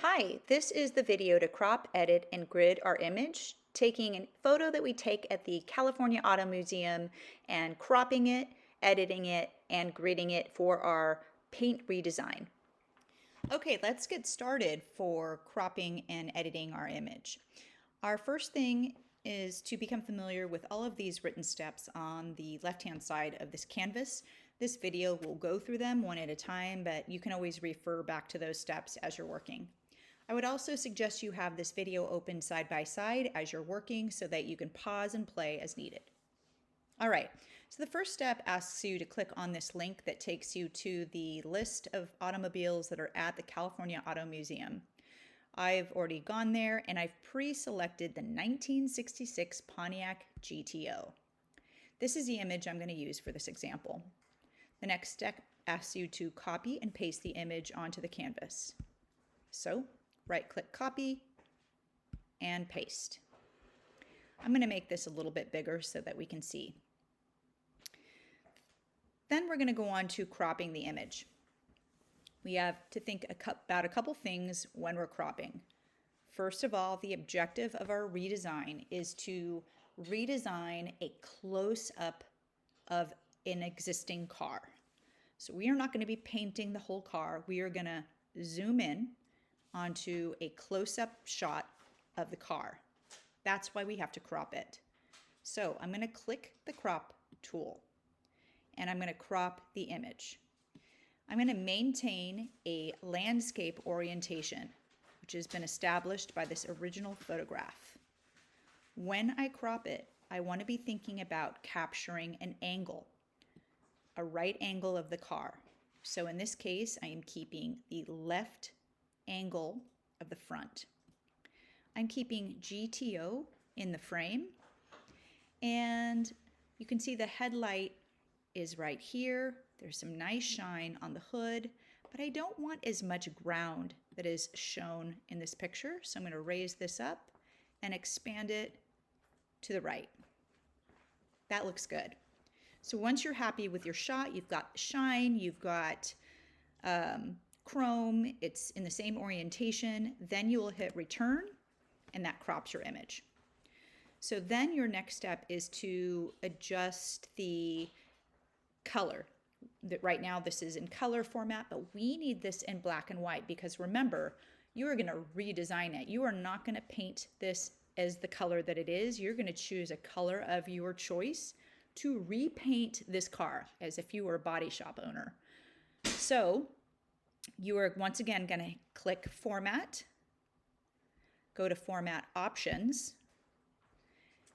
Hi, this is the video to crop, edit, and grid our image, taking a photo that we take at the California Auto Museum and cropping it, editing it, and gridding it for our paint redesign. Okay, let's get started for cropping and editing our image. Our first thing is to become familiar with all of these written steps on the left-hand side of this canvas. This video will go through them one at a time, but you can always refer back to those steps as you're working. I would also suggest you have this video open side by side as you're working so that you can pause and play as needed. All right, so the first step asks you to click on this link that takes you to the list of automobiles that are at the California Auto Museum. I've already gone there and I've pre-selected the 1966 Pontiac GTO. This is the image I'm going to use for this example. The next step asks you to copy and paste the image onto the canvas. So, right-click copy and paste. I'm going to make this a little bit bigger so that we can see. Then we're going to go on to cropping the image. We have to think about a couple things when we're cropping. First of all, the objective of our redesign is to redesign a close-up of an existing car. So we are not going to be painting the whole car. We are going to zoom in onto a close-up shot of the car. That's why we have to crop it. So I'm going to click the crop tool and I'm going to crop the image. I'm going to maintain a landscape orientation, which has been established by this original photograph. When I crop it, I want to be thinking about capturing an angle, a right angle of the car. So in this case, I am keeping the left angle of the front. I'm keeping GTO in the frame, and you can see the headlight is right here. There's some nice shine on the hood, but I don't want as much ground that is shown in this picture, so I'm going to raise this up and expand it to the right. That looks good. So once you're happy with your shot, you've got shine, you've got chrome, it's in the same orientation, then you will hit return and that crops your image. So then your next step is to adjust the color. Right now this is in color format, but we need this in black and white because remember, you are going to redesign it. You are not going to paint this as the color that it is. You're going to choose a color of your choice to repaint this car as if you were a body shop owner. So you are once again going to click Format, go to Format Options,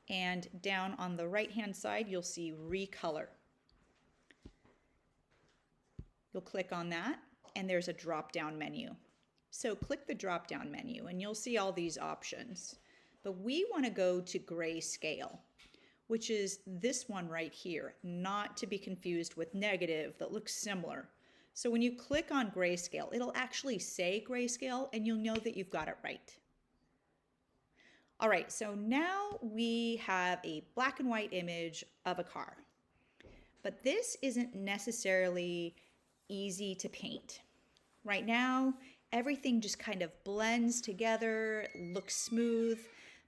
and down on the right-hand side, you'll see Recolor. You'll click on that, and there's a drop-down menu. So click the drop-down menu, and you'll see all these options. But we want to go to Grayscale, which is this one right here, not to be confused with Negative that looks similar. So when you click on Grayscale, it'll actually say Grayscale and you'll know that you've got it right. All right, so now we have a black and white image of a car, but this isn't necessarily easy to paint. Right now, everything just kind of blends together, looks smooth,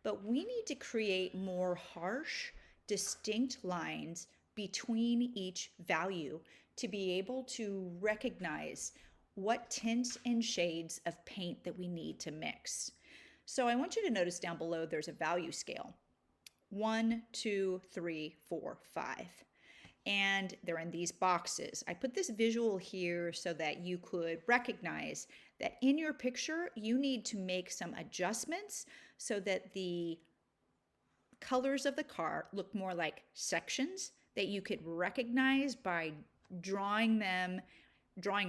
but we need to create more harsh, distinct lines between each value to be able to recognize what tints and shades of paint that we need to mix. So I want you to notice down below there's a value scale. 1, 2, 3, 4, 5. And they're in these boxes. I put this visual here so that you could recognize that in your picture, you need to make some adjustments so that the colors of the car look more like sections that you could recognize by drawing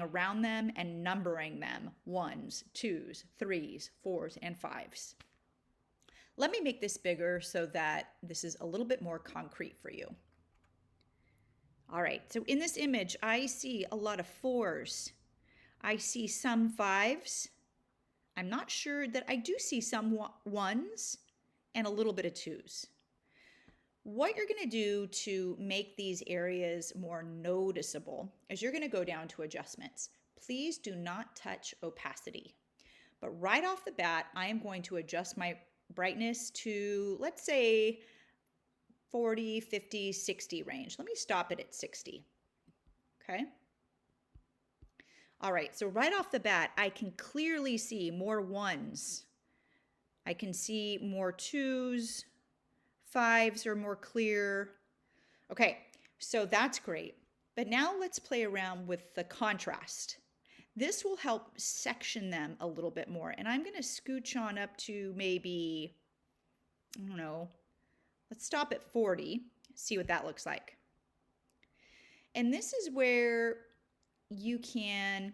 around them and numbering them, 1s, 2s, 3s, 4s, and 5s. Let me make this bigger so that this is a little bit more concrete for you. All right, so in this image, I see a lot of 4s. I see some 5s. I'm not sure that I do see some 1s and a little bit of 2s. What you're going to do to make these areas more noticeable is you're going to go down to adjustments. Please do not touch opacity. But right off the bat, I am going to adjust my brightness to, let's say, 40, 50, 60 range. Let me stop it at 60. Okay. All right, so right off the bat, I can clearly see more ones. I can see more twos, fives are more clear. Okay, so that's great. But now let's play around with the contrast. This will help section them a little bit more. And I'm going to scooch on up to maybe, I don't know, let's stop at 40, see what that looks like. And this is where you can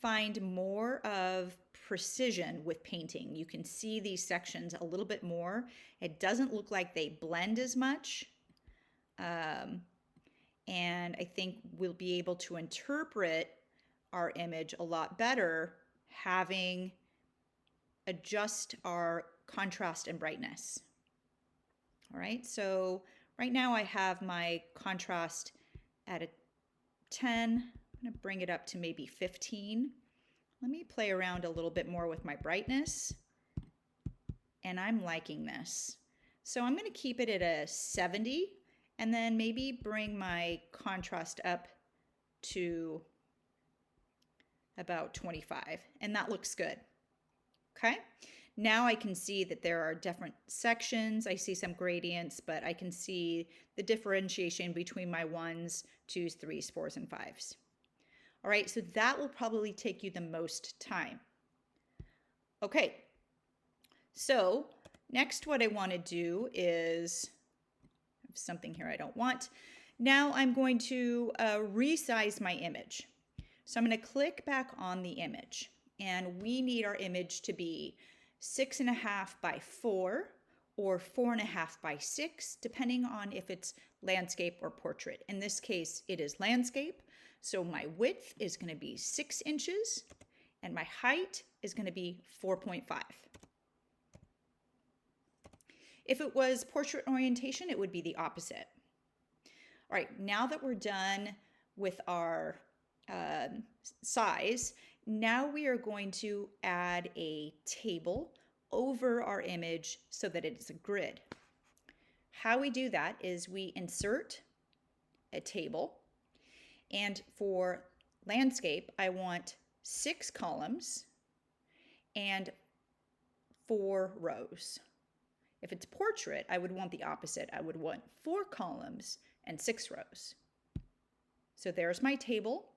find more of precision with painting. You can see these sections a little bit more. It doesn't look like they blend as much. And I think we'll be able to interpret our image a lot better having adjust our contrast and brightness. All right, so right now I have my contrast at a 10. I'm going to bring it up to maybe 15. Let me play around a little bit more with my brightness. And I'm liking this. So I'm going to keep it at a 70 and then maybe bring my contrast up to about 25. And that looks good. Okay. Now I can see that there are different sections. I see some gradients, but I can see the differentiation between my 1s, 2s, 3s, 4s, and 5s. All right, so that will probably take you the most time. Okay, so next what I want to do is, I have something here I don't want. Now I'm going to resize my image. So I'm going to click back on the image, and we need our image to be 6.5 by 4 or 4.5 by 6, depending on if it's landscape or portrait. In this case, it is landscape. So my width is going to be 6 inches and my height is going to be 4.5. If it was portrait orientation, it would be the opposite. All right, now that we're done with our size, now we are going to add a table over our image so that it is a grid. How we do that is we insert a table, and for landscape, I want 6 columns and 4 rows. If it's portrait, I would want the opposite. I would want 4 columns and 6 rows. So there's my table.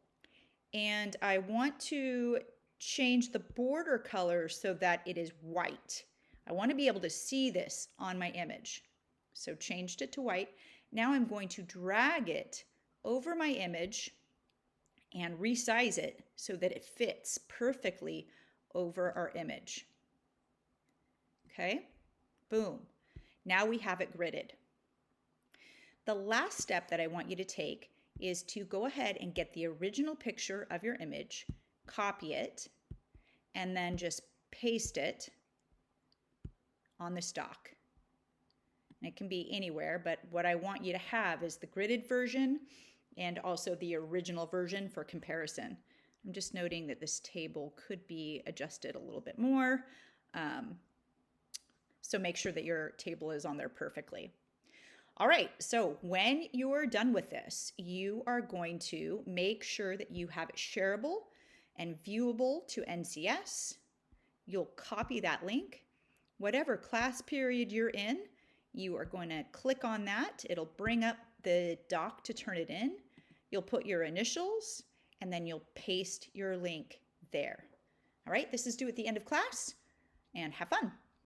And I want to change the border color so that it is white. I want to be able to see this on my image. So changed it to white. Now I'm going to drag it over my image and resize it so that it fits perfectly over our image. Okay, boom. Now we have it gridded. The last step that I want you to take is to go ahead and get the original picture of your image, copy it, and then just paste it on the stock. And it can be anywhere, but what I want you to have is the gridded version and also the original version for comparison. I'm just noting that this table could be adjusted a little bit more. So make sure that your table is on there perfectly. All right, so when you're done with this, you are going to make sure that you have it shareable and viewable to NCS. You'll copy that link. Whatever class period you're in, you are going to click on that. It'll bring up the doc to turn it in. You'll put your initials, and then you'll paste your link there. All right, this is due at the end of class, and have fun.